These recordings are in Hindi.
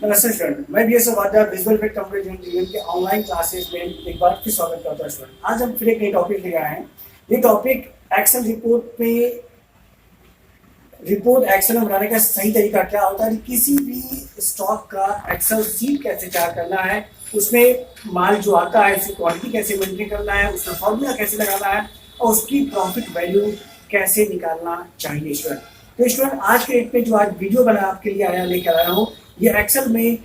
नमस्ते स्टूडेंट, मैं बीएस वादा विजुअल इफेक्ट कंप्यूटर इंजीनियरिंग के ऑनलाइन क्लासेस में एक बार फिर स्वागत करता हूं स्टूडेंट। आज हम फिर एक नई टॉपिक लेकर आए हैं। ये टॉपिक एक्सेल रिपोर्ट एक्सेल में बनाने का सही तरीका क्या होता है, किसी भी स्टॉक का एक्सेल सीट कैसे तैयार करना है, उसमें माल जो आता है उसकी क्वालिटी कैसे मेंटेन करना है, उसका फॉर्मूला कैसे लगाना है और उसकी प्रॉफिट वैल्यू कैसे निकालना चाहिए स्टूडेंट। तो स्टूडेंट आज के डेट में जो आज वीडियो बना आपके लिए लेकर आया हूँ, ये एक्सेल में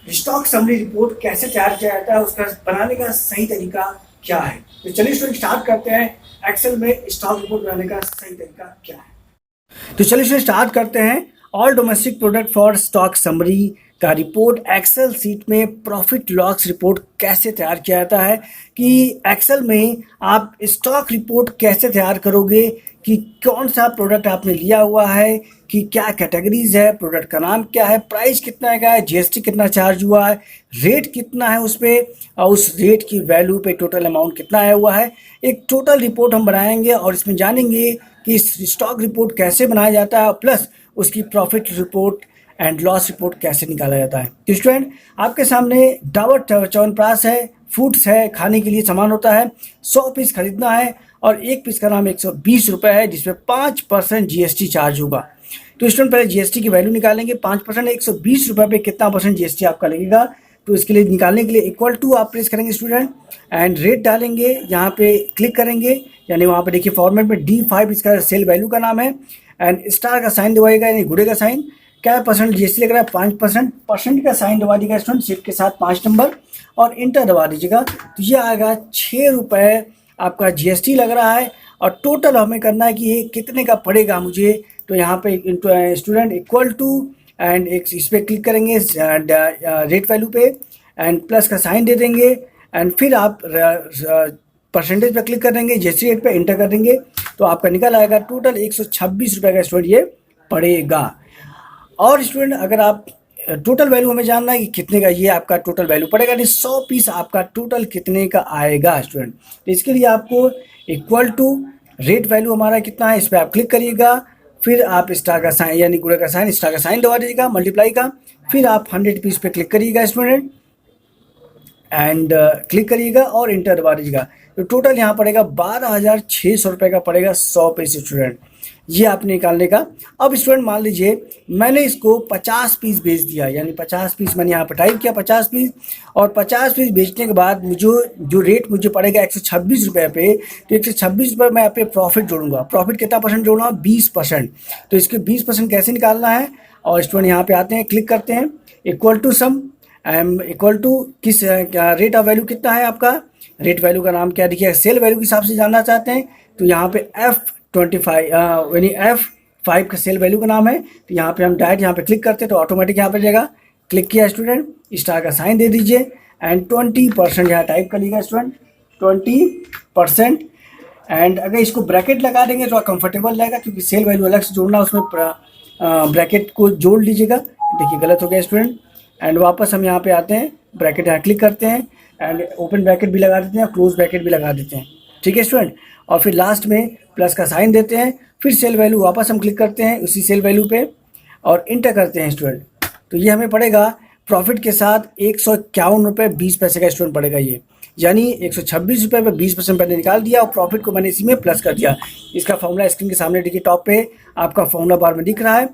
स्टॉक समरी रिपोर्ट कैसे तैयार किया जाता है, उसका बनाने का सही तरीका क्या है। तो चलिए स्टूडेंट स्टार्ट करते हैं। एक्सेल में स्टॉक रिपोर्ट बनाने का सही तरीका क्या है, तो चलिए स्टूडेंट स्टार्ट करते हैं। All domestic product for stock summary का रिपोर्ट एक्सेल सीट में प्रॉफिट लॉस रिपोर्ट कैसे तैयार किया जाता है, कि एक्सेल में आप स्टॉक रिपोर्ट कैसे तैयार करोगे, कि कौन सा प्रोडक्ट आपने लिया हुआ है, कि क्या कैटेगरीज है, प्रोडक्ट का नाम क्या है, प्राइस कितना का है, जीएसटी कितना चार्ज हुआ है, रेट कितना है उस पर, और उस रेट की वैल्यू पे टोटल अमाउंट कितना आया हुआ है। एक टोटल रिपोर्ट हम बनाएंगे और इसमें जानेंगे कि स्टॉक रिपोर्ट कैसे बनाया जाता है, प्लस उसकी profit report and loss report कैसे निकाला जाता है। तो स्टूडेंट आपके सामने डाबर च्यवनप्राश है, फूड्स है, खाने के लिए सामान होता है, 100 पीस खरीदना है और एक पीस का नाम 120 रुपये है, जिसमें 5% जीएसटी चार्ज होगा। तो स्टूडेंट पहले जीएसटी की वैल्यू निकालेंगे। 5% 120 रुपये पे कितना परसेंट जीएसटी आपका लगेगा, तो इसके लिए निकालने के लिए इक्वल टू आप प्रेस करेंगे स्टूडेंट एंड रेट डालेंगे, यहाँ पे क्लिक करेंगे, यानी वहाँ पे देखिए फॉर्मेट में D5 इसका सेल वैल्यू का नाम है एंड स्टार का साइन दबाएगा, यानी घोड़े का साइन। क्या परसेंट जीएसटी लग रहा है, 5%। परसेंट का साइन दबा दीजिएगा स्टूडेंट, शिफ्ट के साथ 5 नंबर और इंटर दबा दीजिएगा, तो ये आएगा 6 रुपये आपका जीएसटी लग रहा है। और टोटल हमें करना है कि ये कितने का पड़ेगा मुझे, तो यहाँ पे स्टूडेंट इक्वल टू एंड एक इस पर क्लिक करेंगे रेट वैल्यू पे एंड प्लस का साइन दे देंगे एंड फिर आप परसेंटेज पे क्लिक कर देंगे, जीएसटी रेट पे इंटर कर देंगे, तो आपका निकल आएगा टोटल 126 रुपये का स्टूडेंट ये पड़ेगा। और स्टूडेंट अगर आप टोटल वैल्यू हमें जानना है कि कितने का ये आपका टोटल वैल्यू पड़ेगा, यानी 100 पीस आपका टोटल कितने का आएगा स्टूडेंट। तो इसके लिए आपको इक्वल टू रेट वैल्यू हमारा कितना है, इस पर आप क्लिक करिएगा, फिर आप स्टार का साइन यानी गुणे का साइन, स्टार का साइन दबा दीजिएगा मल्टीप्लाई का, फिर आप 100 पीस पे क्लिक करिएगा स्टूडेंट एंड क्लिक करिएगा और इंटर दबा दीजिएगा, तो टोटल यहाँ पड़ेगा 12,600 रुपये का पड़ेगा 100 पीस स्टूडेंट, ये आपने निकालने का। अब स्टूडेंट मान लीजिए मैंने इसको 50 पीस बेच दिया, यानी 50 पीस मैंने यहाँ पर टाइप किया 50 पीस, और 50 पीस बेचने के बाद मुझे जो रेट मुझे पड़ेगा 126 रुपये पे, तो 126 रुपये मैं अपने प्रॉफिट जोड़ूंगा। प्रॉफिट कितना परसेंट जोड़ना, 20%। तो इसके 20% कैसे निकालना है, और स्टूडेंट यहाँ पे आते हैं, क्लिक करते हैं equal to sum equal to किस रेट ऑफ वैल्यू कितना है आपका, रेट वैल्यू का नाम क्या देखिए, सेल वैल्यू के हिसाब से जानना चाहते हैं, तो यहाँ पे F25 यानी F5 का सेल वैल्यू का नाम है, तो यहाँ पे हम डायरेक्ट यहाँ पे क्लिक करते हैं तो ऑटोमेटिक यहाँ पे जाएगा। क्लिक किया स्टूडेंट, स्टार का साइन दे दीजिए एंड 20% यहाँ टाइप कर लीजिएगा स्टूडेंट, 20%। एंड अगर इसको ब्रैकेट लगा देंगे तो कंफर्टेबल रहेगा, क्योंकि सेल वैल्यू अलग से जोड़ना, उसमें ब्रैकेट को जोड़ लीजिएगा। देखिए गलत हो गया स्टूडेंट, एंड वापस हम यहाँ पे आते हैं, ब्रैकेट यहाँ क्लिक करते हैं एंड ओपन ब्रैकेट भी लगा देते हैं और क्लोज ब्रैकेट भी लगा देते हैं, ठीक है स्टूडेंट। और फिर लास्ट में प्लस का साइन देते हैं, फिर सेल वैल्यू वापस हम क्लिक करते हैं उसी सेल वैल्यू पे और इंटर करते हैं स्टूडेंट, तो ये हमें पड़ेगा प्रॉफिट के साथ 151 रुपये 20 पैसे का स्टूडेंट पड़ेगा ये, यानी 126 रुपये में 20% मैंने निकाल दिया और प्रॉफिट को मैंने इसी में प्लस कर दिया। इसका फॉर्मूला स्क्रीन के सामने देखिए, टॉप पे आपका फॉर्मूला बार में दिख रहा है,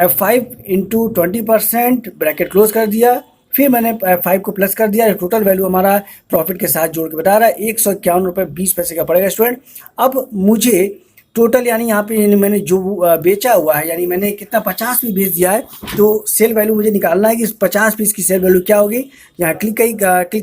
F5 इंटू 20% ब्रैकेट क्लोज कर दिया, फिर मैंने F5 को प्लस कर दिया, टोटल वैल्यू हमारा प्रॉफिट के साथ जोड़ के बता रहा है 151 रुपये 20 पैसे का पड़ेगा स्टूडेंट। अब मुझे टोटल यानी यहाँ पे मैंने जो बेचा हुआ है, यानी मैंने कितना 50 पीस बेच दिया है, तो सेल वैल्यू मुझे निकालना है कि 50 पीस की सेल वैल्यू क्या होगी। यहाँ क्लिक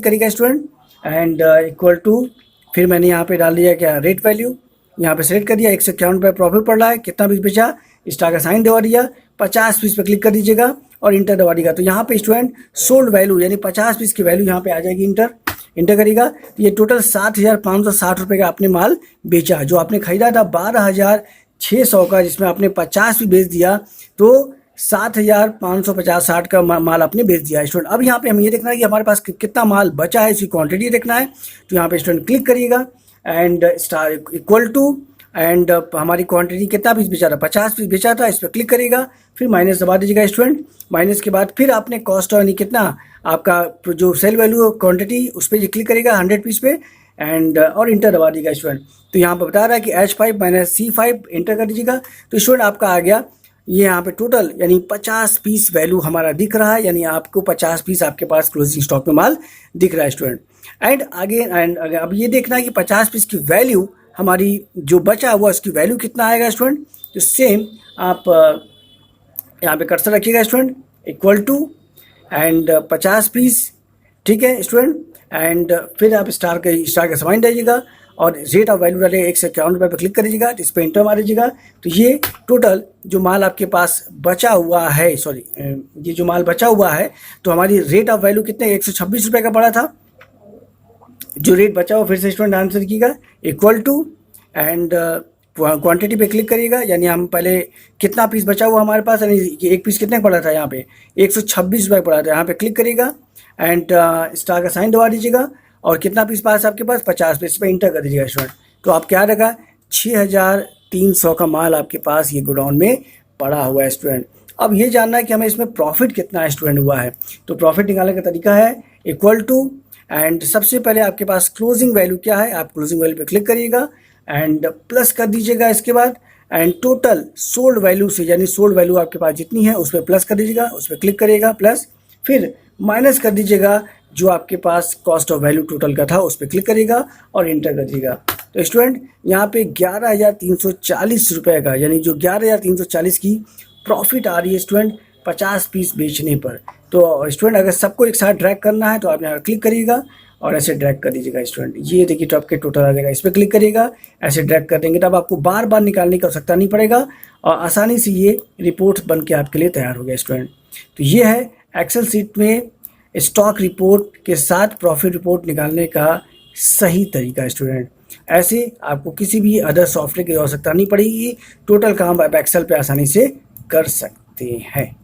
करिएगा स्टूडेंट एंड इक्वल टू, फिर मैंने यहाँ पे डाल दिया क्या रेट वैल्यू, यहाँ पे सेलेक्ट कर दिया, 151 रुपये प्रॉफिट पड़ रहा है, कितना पीस बेचा, स्टार का साइन दबा दिया, 50 पीस पे क्लिक कर दीजिएगा और इंटर दबा दीजिएगा, तो यहाँ पे स्टूडेंट सोल्ड वैल्यू यानी 50 पीस की वैल्यू यहाँ पे आ जाएगी, इंटर करिएगा, तो ये टोटल 7,560 रुपये का आपने माल बेचा। जो आपने खरीदा था 12,600 का, जिसमें आपने 50 भी बेच दिया, तो 7,550 का माल आपने बेच दिया स्टूडेंट। अब यहाँ पे हमें ये देखना है कि हमारे पास कितना माल बचा है, इसकी क्वांटिटी देखना है, तो यहाँ पे स्टूडेंट क्लिक करिएगा and star equal to and हमारी क्वांटिटी कितना पीस बेचा था, 50 पीस बेचा था। इस पर क्लिक करिएगा, फिर माइनस दबा दीजिएगा स्टूडेंट। माइनस के बाद फिर आपने कॉस्ट यानी कितना आपका जो सेल वैल्यू क्वांटिटी उस पर क्लिक करिएगा 100 पीस पे एंड और इंटर दबा दीजिएगा स्टूडेंट। तो यहाँ पर बता रहा है कि H5 माइनस C5 इंटर कर दीजिएगा। तो स्टूडेंट आपका आ गया ये यहाँ पे टोटल यानी 50 पीस वैल्यू हमारा दिख रहा है, यानी आपको 50 पीस आपके पास क्लोजिंग स्टॉक में माल दिख रहा है स्टूडेंट। एंड आगे एंड अब ये देखना है कि 50 पीस की वैल्यू हमारी जो बचा हुआ उसकी वैल्यू कितना आएगा स्टूडेंट। तो सेम आप यहाँ पे कर्सर रखिएगा student, equal to and 50 piece, ठीक है स्टूडेंट। एंड फिर आप स्टार का साइन दीजिएगा और रेट ऑफ वैल्यू डाले 151 रुपये पर क्लिक करिएगा, इस पर इंटर मारिएगा। तो ये टोटल जो माल आपके पास बचा हुआ है, सॉरी ये जो माल बचा हुआ है, तो हमारी रेट ऑफ वैल्यू कितने 126 रुपये का पड़ा था। जो रेट बचा हुआ फिर से स्टूडेंट आंसर कीजिएगा, इक्वल टू एंड क्वांटिटी पे क्लिक करिएगा, यानी हम पहले कितना पीस बचा हुआ हमारे पास, यानी एक पीस कितने पड़ा था, यहाँ पे 126 रुपये पड़ा था। यहाँ पे क्लिक करिएगा एंड स्टार का साइन दबा दीजिएगा और कितना पीस पास आपके पास 50 पीस पे इंटर कर दीजिएगा स्टूडेंट। तो आप क्या रखा 6300 का माल आपके पास ये गोडाउन में पड़ा हुआ है स्टूडेंट। अब ये जानना है कि हमें इसमें प्रॉफिट कितना स्टूडेंट हुआ है। तो प्रॉफिट निकालने का तरीका है इक्वल टू एंड सबसे पहले आपके पास क्लोजिंग वैल्यू क्या है, आप क्लोजिंग वैल्यू पे क्लिक करिएगा एंड प्लस कर दीजिएगा इसके बाद एंड टोटल सोल्ड वैल्यू से, यानी सोल्ड वैल्यू आपके पास जितनी है उस पर प्लस कर दीजिएगा, उस पर क्लिक करिएगा प्लस, फिर माइनस कर दीजिएगा जो आपके पास कॉस्ट ऑफ वैल्यू टोटल का था उस पर क्लिक करिएगा और इंटर कर दीजिएगा। तो स्टूडेंट यहाँ पे 11,340 रुपये का, यानी जो 11,340 की प्रॉफिट आ रही है स्टूडेंट 50 पीस बेचने पर। तो स्टूडेंट अगर सबको एक साथ ड्रैग करना है तो आप यहाँ क्लिक करिएगा और ऐसे ड्रैग कर दीजिएगा स्टूडेंट। ये देखिए टॉप के टोटल आ जाएगा, इस पर क्लिक करिएगा, ऐसे ड्रैग कर देंगे तब आपको बार बार निकालने की आवश्यकता नहीं पड़ेगा और आसानी से ये रिपोर्ट बन के आपके लिए तैयार हो गया स्टूडेंट। तो ये है एक्सेल सीट में स्टॉक रिपोर्ट के साथ प्रॉफिट रिपोर्ट निकालने का सही तरीका स्टूडेंट। ऐसे आपको किसी भी अदर सॉफ्टवेयर की आवश्यकता नहीं पड़ेगी, टोटल काम आप एक्सेल पे आसानी से कर सकते हैं।